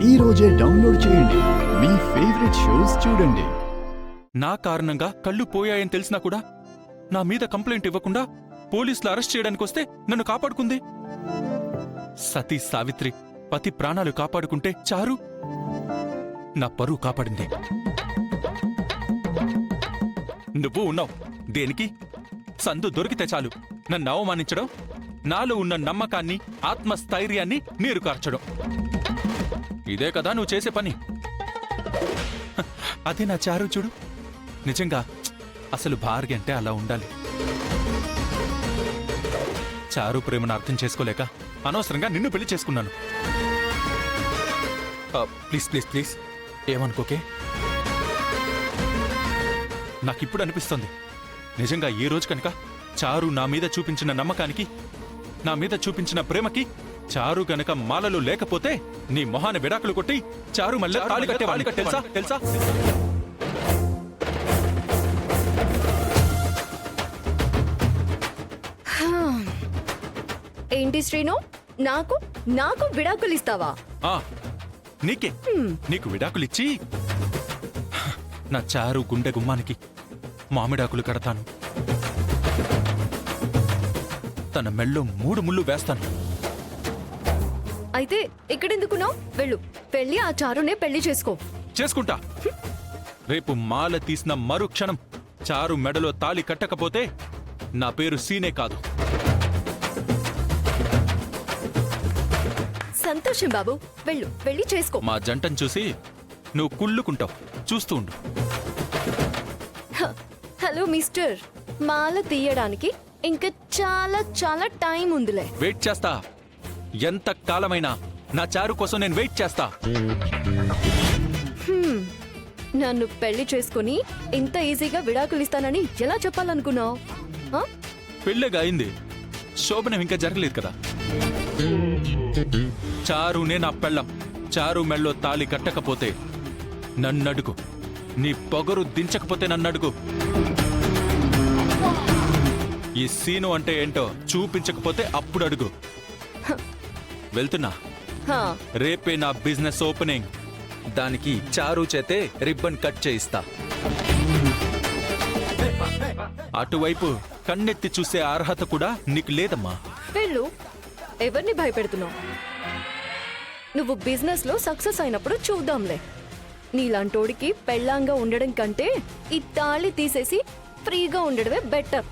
ఈ రోజే డౌన్లోడ్ చేయండి. మీ ఫేవరెట్ షోస్ చూడండి. నా కారణంగా కళ్ళు పోయాయని తెలిసినా కూడా నా మీద కంప్లైంట్ ఇవ్వకుండా పోలీసులు అరెస్ట్ చేయడానికొస్తే నన్ను కాపాడుకుంది. సతీ సావిత్రి పతి ప్రాణాలు కాపాడుకుంటే చారు నా పరువు కాపాడింది. నువ్వు ఉన్నావు దేనికి? సందు దొరికితే చాలు నన్ను అవమానించడం, నాలో ఉన్న నమ్మకాన్ని, ఆత్మస్థైర్యాన్ని నీరు కార్చడం. ఇదే కదా నువ్వు చేసే పని. అదే నా చారు చూడు. నిజంగా అసలు భార్య అంటే అలా ఉండాలి. చారు ప్రేమను అర్థం చేసుకోలేక అనవసరంగా నిన్ను పెళ్లి చేసుకున్నాను. ప్లీజ్ ప్లీజ్ ప్లీజ్ ఏమనుకోకే. నాకిప్పుడు అనిపిస్తుంది, నిజంగా ఈ రోజు కనుక చారు నా మీద చూపించిన నమ్మకానికి, నా మీద చూపించిన ప్రేమకి చారు గనక మాలలో లేకపోతే నీ మొహాన విడాకులు కొట్టి చారు మళ్ళీ తాళి కట్టేవాళ్ళి. తెలుసా తెలుసా ఏంటి శ్రీను, నాకు నాకు విడాకులు ఇస్తావా? నీకే, నీకు విడాకులిచ్చి నా చారు గుండె గుమ్మానికి మామిడాకులు కడతాను. తన మెళ్ళో 3 ముళ్ళు వేస్తాను. అయితే ఇక్కడెందుకున్నావు? వెళ్ళు, పెళ్లి ఆ చారునే పెళ్లి చేసుకో. చేసుకుంటా. రేపు మాల తీసిన మరుక్షణం చారు మెడలో తాళి కట్టకపోతే నా పేరు సీనే కాదు. సంతోషం బాబు, వెళ్ళు, పెళ్లి చేసుకో. మా జంటను చూసి నువ్వు కుళ్ళుకుంటావు. చూస్తూ ఉండు. హలో మిస్టర్, మాల తీయడానికి ఇంకా చాలా చాలా టైం ఉందిలే. వెయిట్ చేస్తా. ఎంత కాలమైనా నా చారు కోసం నేను వెయిట్ చేస్తా. నన్ను పెళ్లి చేసుకుని ఇంత ఈజీగా విడాకులు ఇస్తానని ఎలా చెప్పాలనుకున్నావు? పెళ్ళగా అయింది, శోభనం ఇంకా జరగలేదు కదా. చారునే నా పెళ్ళం. చారు మెళ్ళో తాళి కట్టకపోతే నన్నడుగు. నీ పొగరు దించకపోతే నన్నడుగు. ఈ సీను అంటే ఏంటో చూపించకపోతే అప్పుడు అడుగు. వెళ్తున్నా. రేపే నా బిజినెస్ ఓపెనింగ్. దానికి చారు చేతే రిబ్బన్ కట్ చేయిస్తా. అటువైపు కన్నెత్తి చూసే అర్హత కూడా నీకు లేదమ్మా. వెళ్ళు. ఎవరిని భయపెడుతున్నావు? నువ్వు బిజినెస్ లో సక్సెస్ అయినప్పుడు చూద్దాంలే. నీలాంటోడికి పెళ్ళాంగా ఉండడం కంటే ఈ తాళి తీసేసి ఫ్రీగా ఉండడమే బెటర్.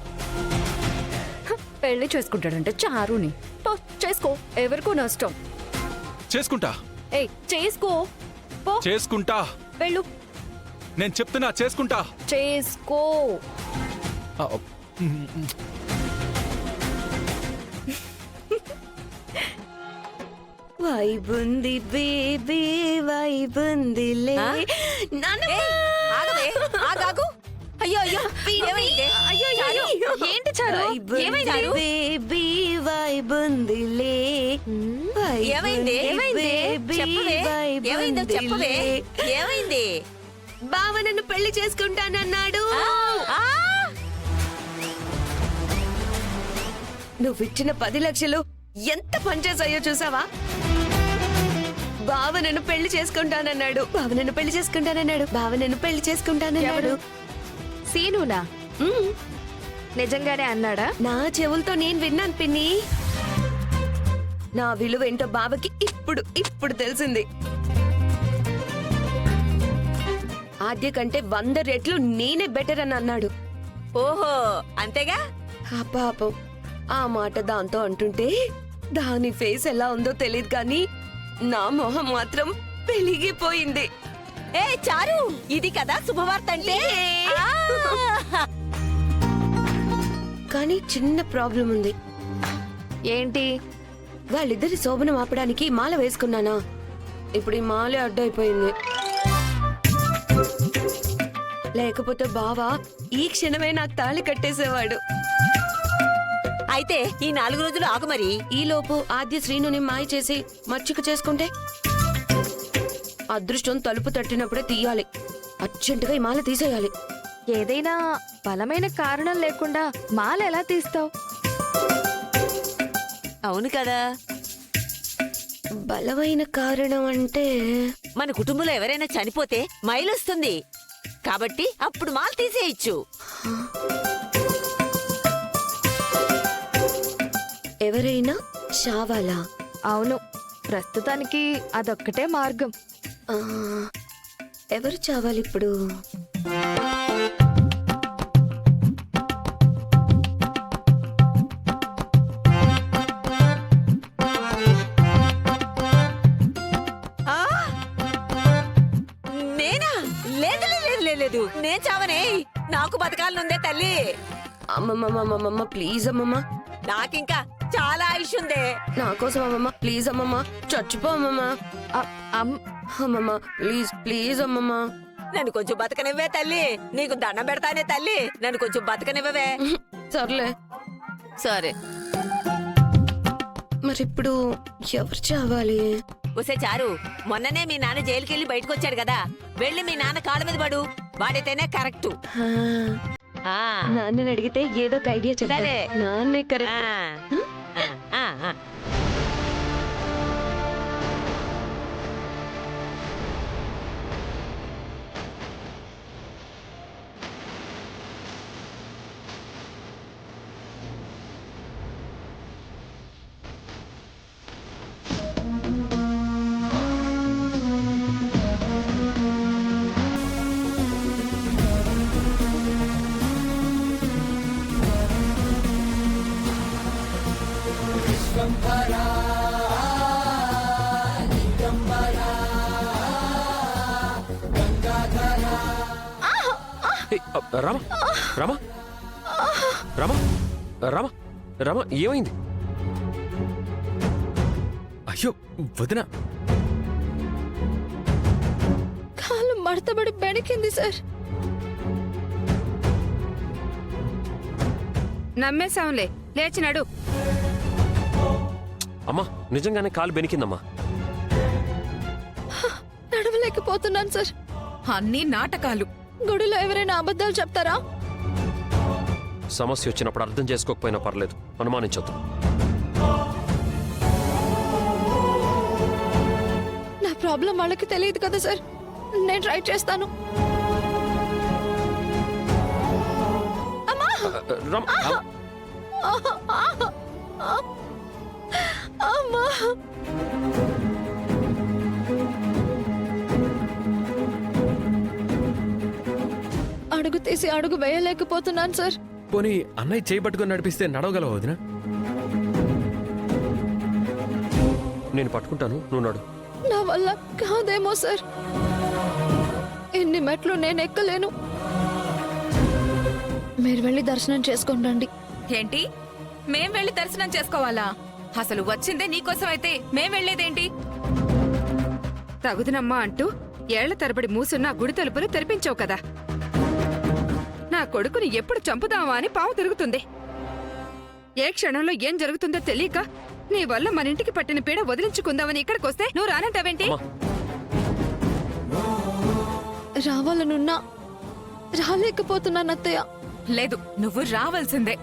పెళ్లి చేసుకుంటాడంటే చారుని. చేసుకో, ఎవరికో నష్టం. చేసుకుంటా. చేసుకో. చేసుకుంటా. వెళ్ళు. నేను చెప్తున్నా, చేసుకుంటా. చేసుకో. వైబుంది బేబీ వైబుందిలే. అయ్యో అయ్యో, ఏంటి చారు? ఏమైంది? బేబీ వైబుందిలే. ఏమైంది? ఏమైందో చెప్పవే. ఏమైంది? బావ నన్ను పెళ్లి చేసుకుంటానన్నాడు. నువ్విచ్చిన 10 లక్షలు ఎంత పనిచేసాయో చూసావా? బావ నన్ను పెళ్లి చేసుకుంటానన్నాడు. బావ నన్ను పెళ్లి చేసుకుంటానన్నాడు. బావ నన్ను పెళ్లి చేసుకుంటానన్నాడు. సీనునా? నిజంగానే అన్నాడా? నా చెవులతో నేను విన్నాను పిన్ని. నా విలువ ఏంటో బావకి ఇప్పుడు తెలిసింది. ఆద్య కంటే 100 రెట్లు నేనే బెటర్ అని అన్నాడు. ఓహో, అంతేగా? పాపం ఆ మాట దాంతో అంటుంటే దాని ఫేస్ ఎలా ఉందో తెలియదు కానీ నా మొహం మాత్రం పెరిగిపోయింది. ఏ చారు, ఇది కదా శుభవార్త అంటే. కానీ చిన్న ప్రాబ్లం ఉంది. ఏంటి? వాళ్ళిద్దరి శోభనం ఆపడానికి మాల వేసుకున్నానా, ఇప్పుడు ఈ మాలే అడ్డైపోయింది. లేకపోతే బావా ఈ క్షణమే నాకు తాళి కట్టేసేవాడు. అయితే ఈ 4 రోజులు ఆగు మరి. ఈలోపు ఆద్య శ్రీనుని మాయ చేసి మచ్చిక చేసుకుంటే అదృష్టం తలుపు తట్టినప్పుడే తీయాలి. అర్జెంటుగా ఈ మాల తీసేయాలి. ఏదైనా బలమైన కారణం లేకుండా మాల ఎలా తీస్తావు? అవును కదా. బలమైన కారణం అంటే మన కుటుంబంలో ఎవరైనా చనిపోతే మైలు వస్తుంది కాబట్టి అప్పుడు మాల తీసేయచ్చు. ఎవరైనా చావాలా? అవును, ప్రస్తుతానికి అదొక్కటే మార్గం. ఆ, ఎవరు చావాలి ఇప్పుడు? ఆ? నేనా? లేదు లేదు లేదు లేదు, నేను చావనే. నాకు బతకాలనుందే తల్లి. అమ్మమ్మ ప్లీజ్ అమ్మమ్మ, నాకింకా చాలా ఆయుష్ ఉందే. నా కోసం అమ్మమ్మ ప్లీజ్ అమ్మమ్మ, చచ్చిపో అమ్మమ్మ. అమ్మమ్మ ప్లీజ్ ప్లీజ్ అమ్మమ్మ. నన్ను కొంచెం బతకనివ్వే తల్లి, నీకు దండం పెడతానే తల్లి, నన్ను కొంచెం బతకనివ్వవే. సర్లే. సరే. మరిప్పుడు ఎవరు చావాలి? ఒసే చారు, మొన్ననే మీ నాన్న జైలుకి వెళ్ళి బయటకు వచ్చాడు కదా, వెళ్ళి మీ నాన్న కాళ్ళ మీద పడు, వాడైతేనే కరెక్ట్. నాన్నని అడిగితే ఏదో ఒక ఐడియా చెప్తారు. సరే. నాన్నే కరెక్ట్. రామ రామ రామ రామ రామ ఏమైంది? అయ్యో వదిన, కాలు మడతబడి బెణికింది సార్. నమ్మేశాంలే, లేచినాడు. అమ్మా నిజంగానే కాలు బెనికిందమ్మా. నడవలేకపోతున్నాను సార్. అన్నీ నాటకాలు. గుడిలో ఎవరైనా అబద్ధాలు చెప్తారా? సమస్య వచ్చినప్పుడు అర్థం చేసుకోకపోయినా పర్లేదు, అనుమానించొద్దు. నా ప్రాబ్లం వాళ్ళకి తెలియదు కదా సార్. నేను ట్రై చేస్తాను. రామ అమ్మా, అడుగు తీసి అడుగు వేయలేకపోతున్నాను సార్. పోనీ అన్నయ్య చేయి పట్టుకొని నడిపిస్తే నడవగలవా వదిన? నేను పట్టుకుంటాను, నువ్వు నడు. నా వల్ల కాదేమో సార్. ఎన్ని మెట్లు నేను ఎక్కలేను. మీరు వెళ్ళి దర్శనం చేసుకోండి. ఏంటి, మేం వెళ్ళి దర్శనం చేసుకోవాలా? అసలు వచ్చిందే నీకోసం అయితే మేం వెళ్లేదేంటి? తగుదనమ్మా అంటూ ఏళ్ల తరబడి మూసున్న గుడి తలుపులు తెరిపించావు కదా. నా కొడుకుని ఎప్పుడు చంపుదామా అని పాము తిరుగుతుంది. ఏ క్షణంలో ఏం జరుగుతుందో తెలియక నీ వల్ల మన ఇంటికి పట్టిన పీడ వదిలించుకుందామని ఇక్కడికొస్తే నువ్వు రానంటావేంటి? రావాలనున్నా రాలేకపోతున్నాను అత్తయ్య. లేదు, నువ్వు రావాల్సిందే.